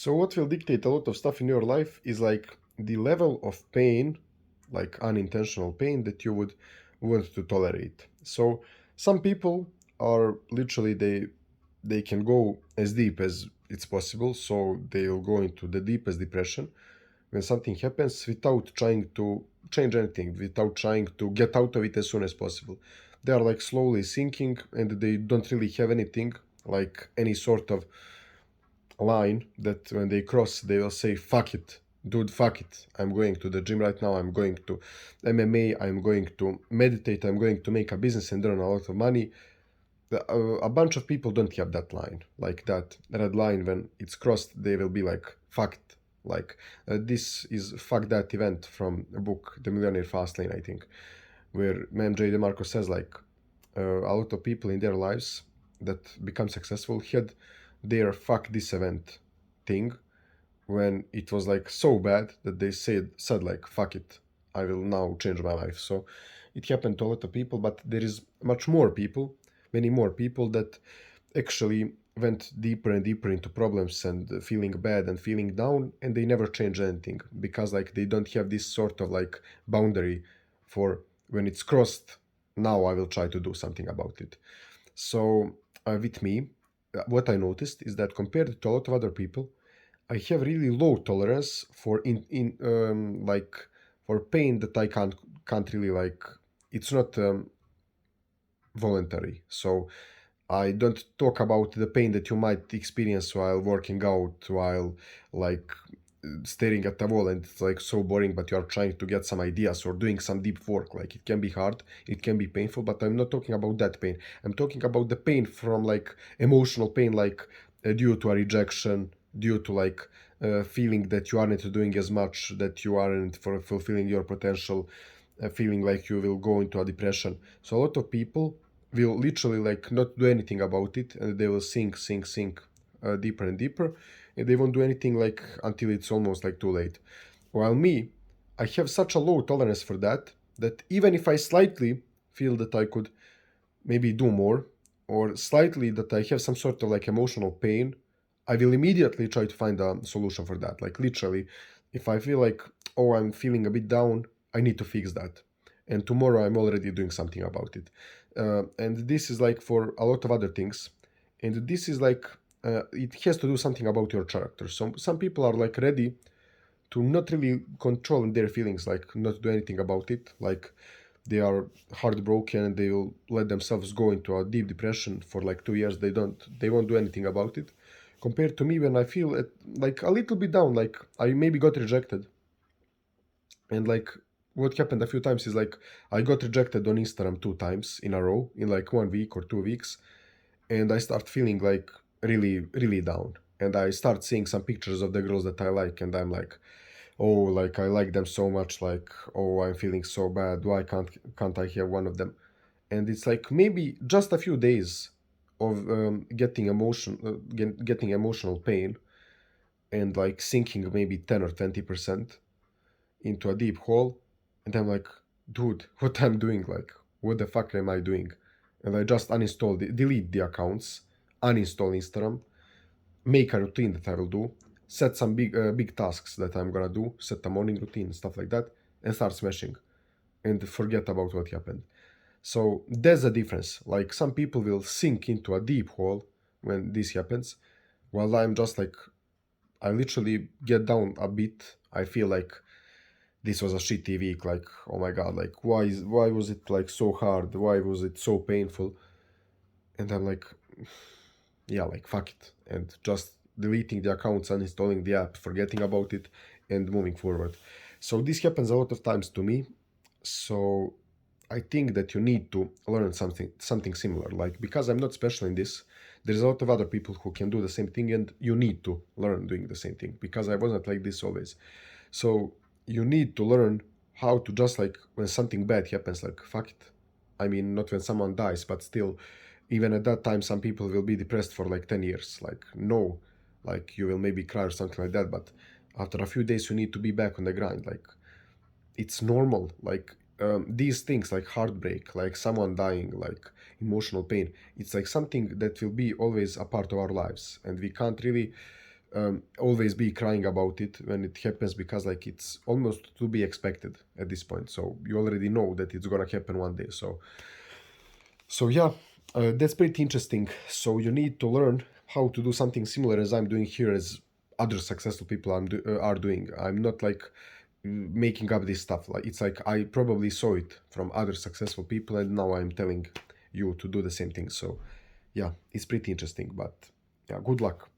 So what will dictate a lot of stuff in your life is like the level of pain, like unintentional pain that you would want to tolerate. So some people are literally they can go as deep as it's possible, so they'll go into the deepest depression when something happens without trying to change anything, without trying to get out of it as soon as possible. They are like slowly sinking and they don't really have anything like any sort of line that when they cross, they will say, fuck it, dude, fuck it. I'm going to the gym right now. I'm going to MMA. I'm going to meditate. I'm going to make a business and earn a lot of money. A bunch of people don't have that line, like that red line. When it's crossed, they will be like, fuck it. Like, this is fuck that event from a book, The Millionaire Fastlane, I think, where MJ DeMarco says, like, a lot of people in their lives that become successful had their fuck this event thing when it was like so bad that they said like fuck it, I will now change my life. So it happened to a lot of people, but there is much more people, many more people that actually went deeper and deeper into problems and feeling bad and feeling down, and they never change anything because like they don't have this sort of like boundary for when it's crossed, now I will try to do something about it. So with me, what I noticed is that compared to a lot of other people, I have really low tolerance for in like for pain that I can't really like. It's not voluntary. So I don't talk about the pain that you might experience while working out, while like staring at the wall and it's like so boring, but you are trying to get some ideas or doing some deep work. Like it can be hard, it can be painful, but I'm not talking about that pain. I'm talking about the pain from like emotional pain, like due to a rejection, due to like feeling that you aren't doing as much, that you aren't for fulfilling your potential, feeling like you will go into a depression. So a lot of people will literally like not do anything about it and they will sink deeper and deeper, and they won't do anything like until it's almost like too late. While me, I have such a low tolerance for that that even if I slightly feel that I could maybe do more, or slightly that I have some sort of like emotional pain, I will immediately try to find a solution for that. Like literally, if I feel like, oh, I'm feeling a bit down, I need to fix that. And tomorrow I'm already doing something about it. And this is like for a lot of other things. And this is like, it has to do something about your character. So some people are like ready to not really control their feelings, like not do anything about it. Like they are heartbroken and they will let themselves go into a deep depression for like 2 years. They won't do anything about it. Compared to me, when I feel like a little bit down, like I maybe got rejected, and like what happened a few times is like I got rejected on Instagram 2 times in a row in like 1 week or 2 weeks, and I start feeling like really down. And I start seeing some pictures of the girls that I like, and I'm like, oh, like I like them so much, like, oh, I'm feeling so bad, why can't I have one of them? And it's like maybe just a few days of getting emotional pain and like sinking maybe 10 or 20% into a deep hole, and I'm like, dude, what I'm doing, like, what the fuck am I doing? And I just delete the accounts, uninstall Instagram, make a routine that I will do, set some big tasks that I'm gonna do, set a morning routine, stuff like that, and start smashing and forget about what happened. So there's a difference. Like some people will sink into a deep hole when this happens, while I'm just like, I literally get down a bit. I feel like this was a shitty week. Like, oh my god, like why was it like so hard? Why was it so painful? And I'm like, yeah, like fuck it, and just deleting the accounts, uninstalling the app, forgetting about it, and moving forward. So this happens a lot of times to me. So I think that you need to learn something similar. Like because I'm not special in this, there's a lot of other people who can do the same thing, and you need to learn doing the same thing because I wasn't like this always. So you need to learn how to just like when something bad happens, like fuck it. I mean, not when someone dies, but still, even at that time, some people will be depressed for like 10 years. Like, no, like you will maybe cry or something like that, but after a few days, you need to be back on the grind. Like, it's normal. Like, these things like heartbreak, like someone dying, like emotional pain, it's like something that will be always a part of our lives, and we can't really always be crying about it when it happens, because like it's almost to be expected at this point. So you already know that it's gonna happen one day. So yeah, that's pretty interesting. So you need to learn how to do something similar as I'm doing here, as other successful people are doing. I'm not like making up this stuff. Like it's like I probably saw it from other successful people, and now I'm telling you to do the same thing. So yeah, it's pretty interesting. But yeah, good luck.